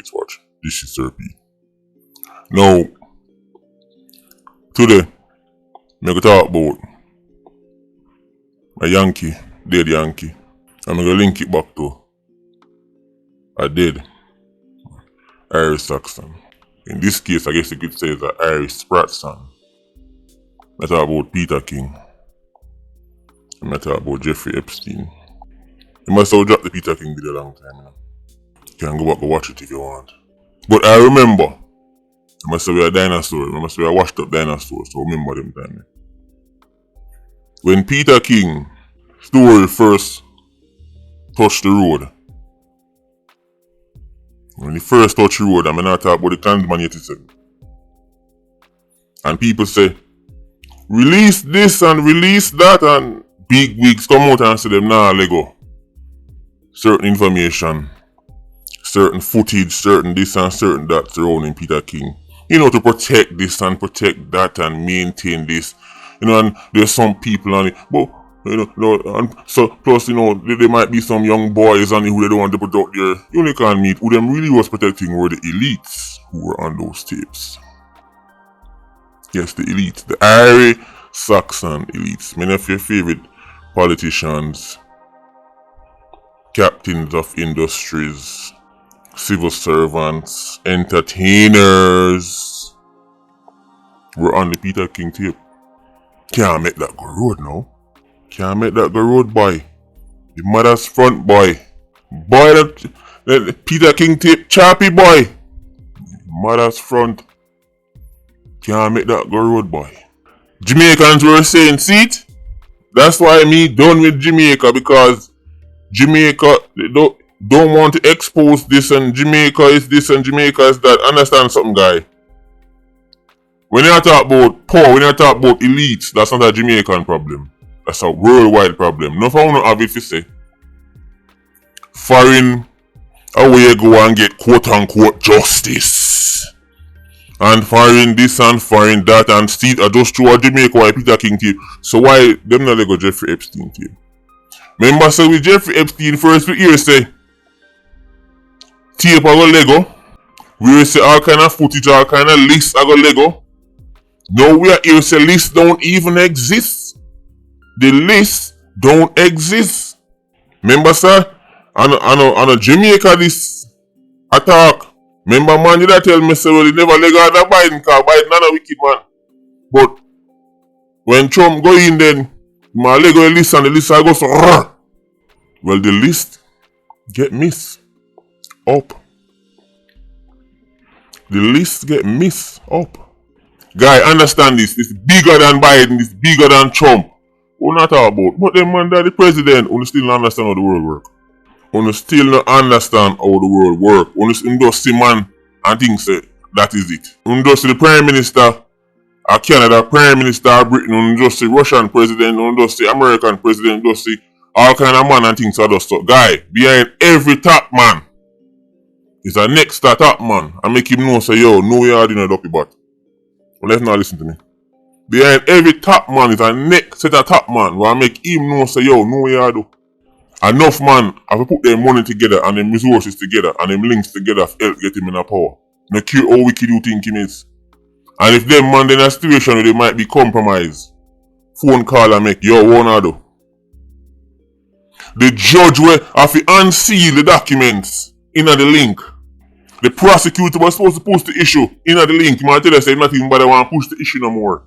Politricks watch. This is Sir P. Now, today, I'm going to talk about a Yankee, dead Yankee. I'm going to link it back to a dead Irish Saxon. In this case, I guess you could say it's an Irish Spratson. I talk about Peter King. I talk about Jeffrey Epstein. You must have dropped the Peter King video a long time, you know. You can go back and watch it if you want. But I remember, I must say we are dinosaurs. I must say we are washed up dinosaurs, so remember them time. When Peter King story first touched the road, when he first touched the road, I'm not talking about the Clansman 87. And people say, release this and release that, and big wigs come out and say them, nah, Lego. Certain information, certain footage, certain this and certain that surrounding Peter King. You know, to protect this and protect that and maintain this. You know, and there's some people on it. But, you know, and so plus, you know, there might be some young boys on it who they don't want to put out there. You only can't meet. Who them really was protecting were the elites who were on those tapes. Yes, the elites. The Irish Saxon elites. Many of your favorite politicians, captains of industries, civil servants, entertainers were on the Peter King tape. Can't make that go road now. Can't make that go road, boy. The mother's front, boy. Boy, that Peter King tape, choppy, boy. Mother's front. Can't make that go road, boy. Jamaicans were saying, see it? That's why me done with Jamaica, because Jamaica, they don't want to expose this, and Jamaica is this and Jamaica is that. Understand something, guy? When you talk about poor, when you talk about elites, that's not a Jamaican problem. That's a worldwide problem. No for one have it to say. Foreign, away you go and get quote unquote justice. And foreign this and foreign that, and still just through a Jamaica why Peter King tape. So why them not go Jeffrey Epstein tape? Remember, so with Jeffrey Epstein, first we hear say tape I go Lego. We hear say all kind of footage, all kind of lists I go Lego. Now we are here say lists don't even exist. The lists don't exist. Remember, sir, on a Jamaica this attack. Remember, man, did I tell me say well he never Lego under Biden, because Biden not a wicked man. But when Trump go in then, my Lego a list and the list I go so rrr. Well, the list get missed up. The list get missed up. Guy, understand this. This is bigger than Biden. This is bigger than Trump. Who not talk about? But them man that the president, who still not understand how the world work. Who still not understand how the world work. Who just see man and think say that is it. Who just see the prime minister of Canada, prime minister of Britain, who just see Russian president, who just see American president, just see all kind of man and things are just so. Guy, behind every top man is a next top man. And make him know say, yo, no you are in a dopey butt. Well, let's not listen to me. Behind every top man is a next set of top man where I make him know say, yo, no you are do. Enough man have to put their money together and their resources together and them links together to help get him in a power. No care how wicked you think him is. And if them man in a situation where they might be compromised, phone call and make, yo, what I do? The judge will have to unseal the documents in the link. The prosecutor was supposed to post the issue in the link. Man tell us say not even bother want to push the issue no more.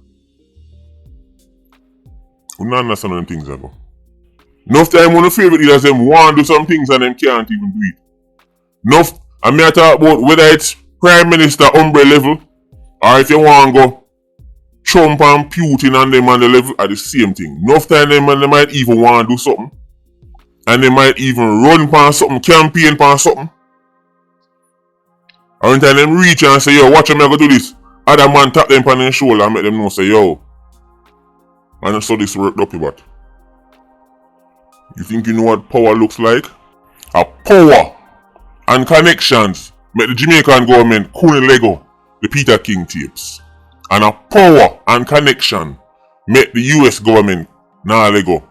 We don't understand them things ago. Enough time when the favorite leaders them want to do some things and them can't even do it. Enough, I may talk about whether it's Prime Minister umbrella level or if you want to go Trump and Putin and them on the level are the same thing. Enough time them and they might even want to do something. And they might even run for something, campaign for something. And when time them reach and say, yo, watch them, I go do this. Other man tap them on their shoulder and make them know, say, yo, man, so this worked up, but you think you know what power looks like? A power and connections make the Jamaican government couldn't Lego the Peter King tapes. And a power and connection make the US government now Lego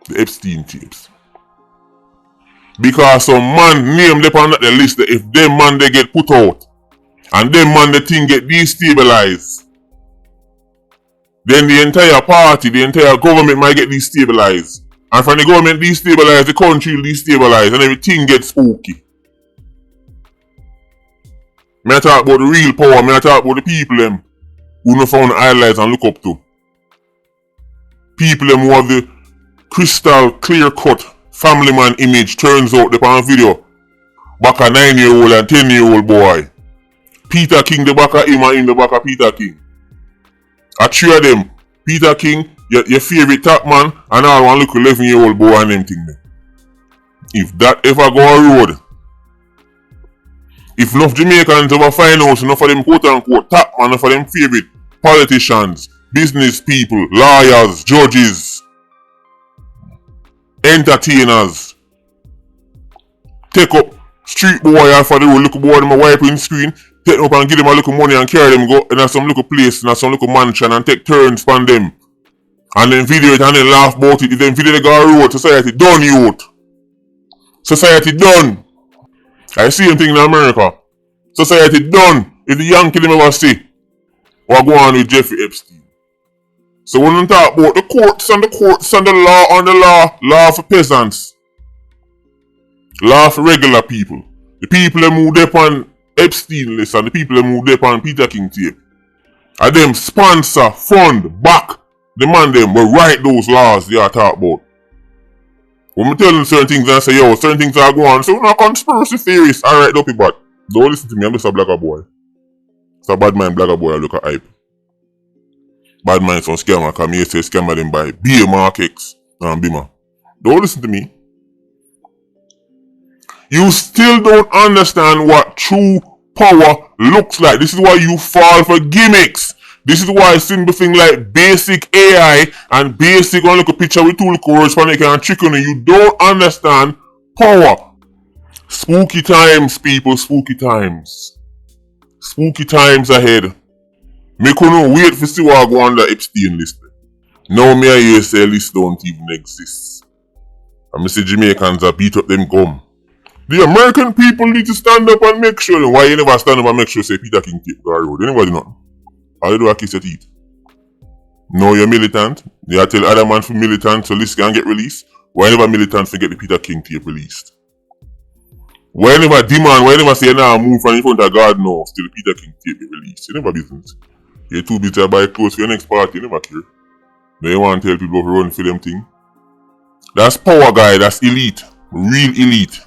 the Epstein tapes. Because some man name them on the list that if them man they get put out and them man the thing get destabilized, then the entire party, the entire government might get destabilized. And from the government destabilized, the country will destabilize and everything gets spooky. Me I talk about the real power, me I talk about the people them who no found idolize and look up to. People them who have the crystal clear cut family man image turns out upon video. Back a 9-year-old and 10-year-old boy. Peter King the back of him and in the back of Peter King. I three of them. Peter King, your favorite top man, and all one look 11-year-old boy and them thing there. If that ever go a road, if enough Jamaicans ever find out enough of them quote unquote top man, enough of them favorite politicians, business people, lawyers, judges, entertainers, take up street boy for the road, look boy them a wiping screen, take them up and give them a little money and carry them go in some little place, in some little mansion and take turns from them. And then video it and then laugh about it. If then video they go road, society done youth. Society done. I see same thing in America. Society done. If the Yankee them ever see what go on with Jeffrey Epstein. So when we talk about the courts and the law for peasants, law for regular people, the people that moved up on Epstein list and the people that moved up on Peter King tape, and them sponsor, fund, back the man them will write those laws they are talk about. When we tell them certain things and say, yo, certain things are going on, so we're not conspiracy theorists, alright, dopey but don't listen to me, I'm just a blacker boy. It's a bad mind blacker boy, I look at hype. Bad mind some scammer, come here say scammer them by beer markets and bimmer. Don't listen to me. You still don't understand what true power looks like. This is why you fall for gimmicks. This is why simple thing like basic AI and basic one look a picture with two look words for can trick on you. don't understand power. Spooky times, people, spooky times. Spooky times ahead. Me couldn't wait to see what I go on the Epstein list. Now me I hear say list don't even exist. And me say Jamaicans are beat up them gum. The American people need to stand up and make sure. Why you never stand up and make sure say Peter King tape go road? Anybody know? All you do is kiss your teeth. No, you're militant. You tell other man for militant so list can get released. Why never militant to get the Peter King tape released? Why never demand, why never say now move from in front of God no still the Peter King tape get released? You never business. You're too busy to buy clothes for your next party, you never care. Now you want to tell people to run for them thing. That's power guy, that's elite. Real elite.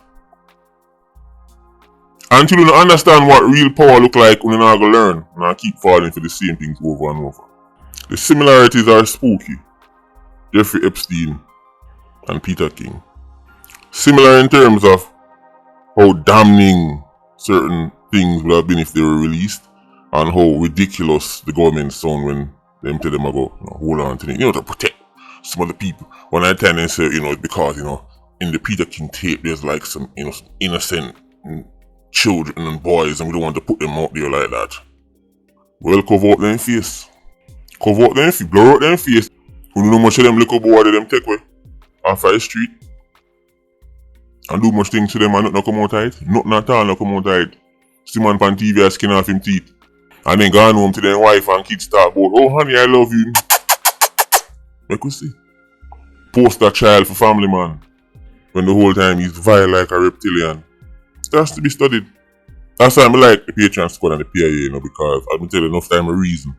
Until you don't understand what real power look like, you're not going to learn. And I keep falling for the same things over and over. The similarities are spooky. Jeffrey Epstein and Peter King. Similar in terms of how damning certain things would have been if they were released. And how ridiculous the government sound when them tell them about, hold on to it. To protect some of the people. When I tell them say, it's because, in the Peter King tape there's like some, innocent children and boys and we don't want to put them out there like that. Well, cover up them face. Cover up them face, blur out them face. We don't know much of them little boy that them take away off the street. And do much things to them and nothing come out of it. Nothing at all no come out of it. See man on TV skin off him teeth. And then gone home to their wife and kids start about, oh honey I love you. Make we see. Poster child for family man. When the whole time he's vile like a reptilian. It has to be studied. That's why I like the Patreon squad and the PIA, because I've been telling enough time a reason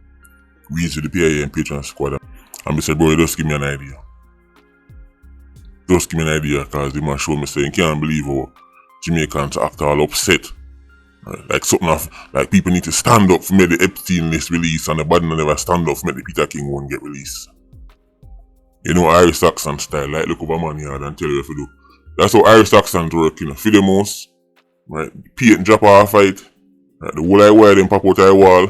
with the PIA and Patreon squad. And I said, bro, just give me an idea. Just give me an idea, because they might show me saying, can't believe how Jamaicans act all upset. Like something of, like people need to stand up for make the Epstein list release and the body never stand up for make the Peter King one get released. Irish Saxon style, like look over man yard and tell you what to do. That's how Irish Saxons work, for the most. Right, paint drop off fight. Right, the whole I wear them pop out of the wall.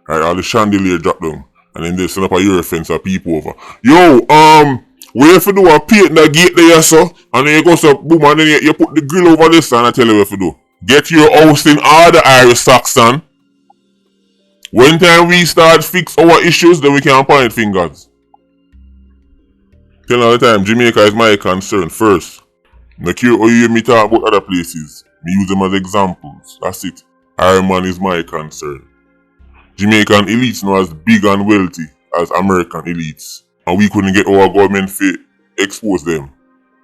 Right, all the chandelier drop down. And then they send up a ear fence and people over. Yo, where if you do a paint the gate there, so, and then you go so boom and then you put the grill over this and I tell you what to do. Get your house in order, Irish Saxon. When time we start fix our issues, then we can point fingers. Tell all the time, Jamaica is my concern first. No care how you hear me talk about other places. Me use them as examples. That's it. Iron is my concern. Jamaican elites not as big and wealthy as American elites. And we couldn't get our government to expose them.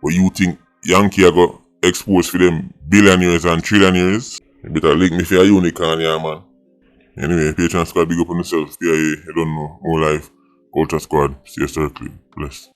But you think Yankee are going to expose for them billionaires and trillionaires? You better link me for a unicorn, yeah, man. Anyway, Patreon squad, big up on yourself. Stay here. You don't know. More life. Ultra squad. Stay circling. Bless.